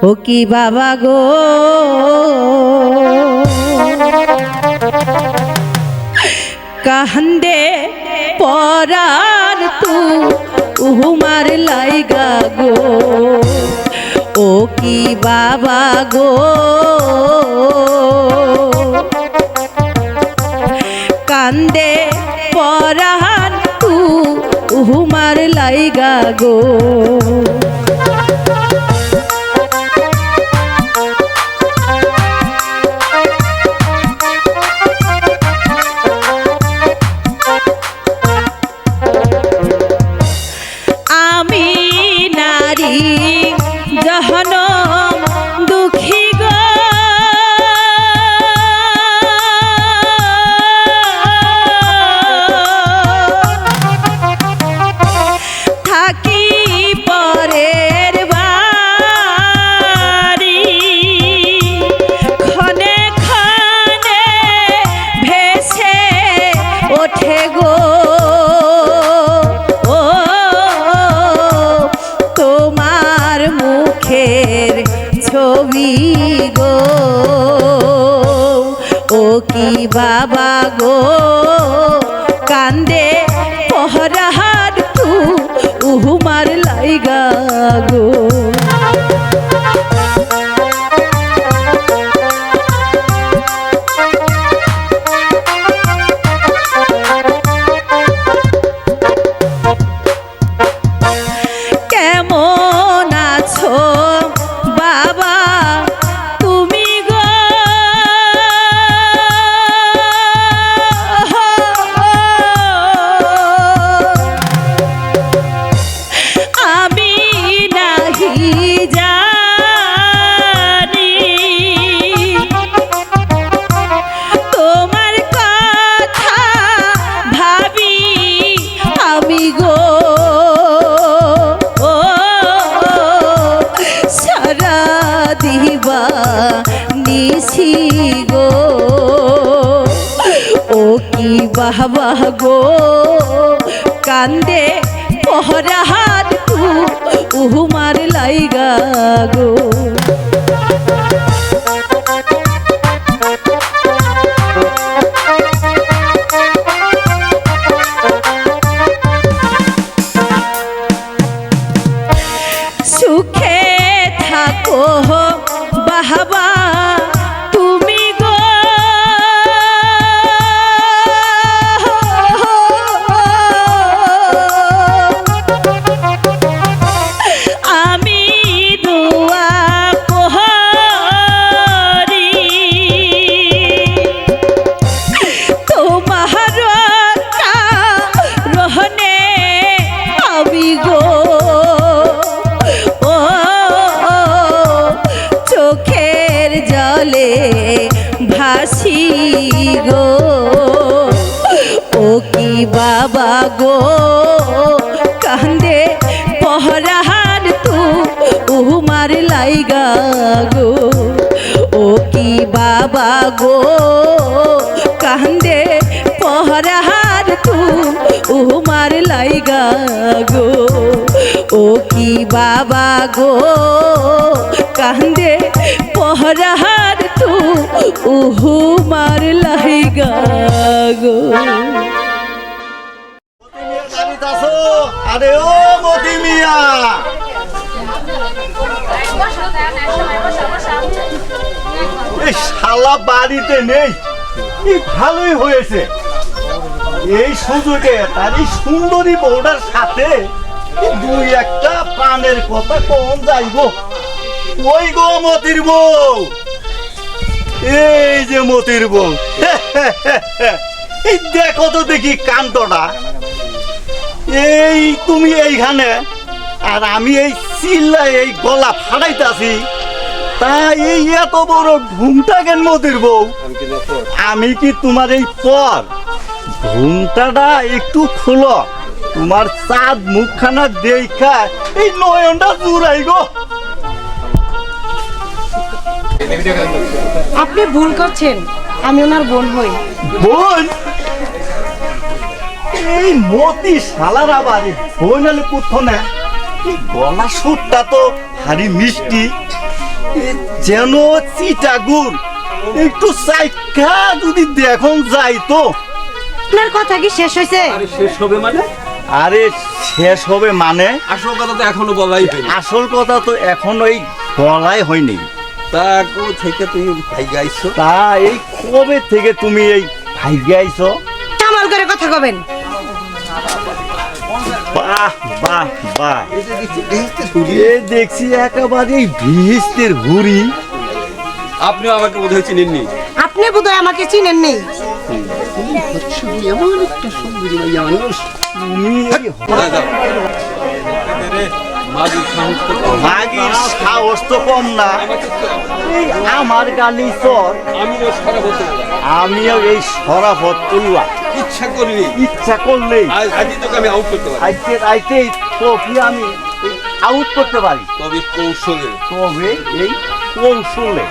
ও কি বাবা গো কান্দে পরার তু উহুমার লাইগা গো ও কি বাবা গো কান্দে পরার তু উহুমার লাইগা গো ছবি গো ও কি বাবা গো কান্দে পহরার তু উহুমার লাইগা গো কেমন আছো বাবা তুমি গো আমি নাহি জানি তোমার কথা ভাবি আমি গো দিবা নিশি গো ও কি বাবা গো কান্দে পহরার তু উহুমার লাইগা গো সুখে থাকো বাবা তুমি গো আমি দোয়া করি তোমার রহনে আমি গো চোখের জলে ভাসি গো ও কি বাবা গো কান্দে পহরার তু উহুমার লাইগা গো ও কি বাবা গো কান্দে পহরার তু উহুমার লাইগা গো ও কি বাবা গো কান্দে পহরার তু উহুমার লাইগা গো আরে ও মতি মিয়া এই শালা বাড়িতে নেই কি ভালোই হয়েছে এই সুযোগে তার এই সুন্দরী বউটার সাথে দুই একটা প্রাণের কথা কম যাইবো ওই গো মতির বউ এই যে মতির বউ এই দেখো তো দেখি কান্তটা এই তুমি এইখানে আর আমি এই চিল্লা এই গলা ফাটাইতাছি তাই এই এত বড় ঘুমটা কেন মতির বউ আমি কি তোমার এই পর ঘুমটাটা একটু খুলো তোমার চাঁদ মুখখানা দেখা এই নয়নটা জুড়াই গো আপনি ভুল করছেন আমি ওনার বোন হই বোন এই মতি শালার আবার বোন হলে পুত্র না এই গলা সুরটা তো হারি মিষ্টি এ যেন চিটাগুড় একটু চাইখা যদি দেখুন যাই তো। আপনার কথা কি শেষ হয়েছে? আরে শেষ হবে মানে? আরে শেষ হবে মানে আসল কথা তো এখনো বলাই হয়নি। আসল কথা তো এখন ওই বলাই হয়নি। তা কবে থেকে তুমি ভাই গাইছো? তা এই কবে থেকে তুমি এই ভাইগে আইছো? কামাল করে কথা কবেন। বাহ বাহ বাহ, এই যে দেখছি বেহেশতের হুরি। এ দেখছি একেবারে ভিস্তের হুড়ি। আপনিও আমাকে বোধহয় চিনেননি। আপনি বোধহয় আমাকে চিনেন নেই। এমন একটা সুন্দরী মাইয়া মানুষ। তুমি এই না, যাও। মাগির সাহস তো কম। ভাগির সাহস তো কম না। আমাকে তো এই আমার গালি চর, আমিও সারা বছর আমিও এই সরাফত তুললাম ইচ্ছা করিনি। ইচ্ছা করলেই আজই তোকে আমি আউট করতে পারি, আইতে আইতেই তোকে আমি আউট করতে পারি, তবে কৌশলে। তবে এই কৌশলে।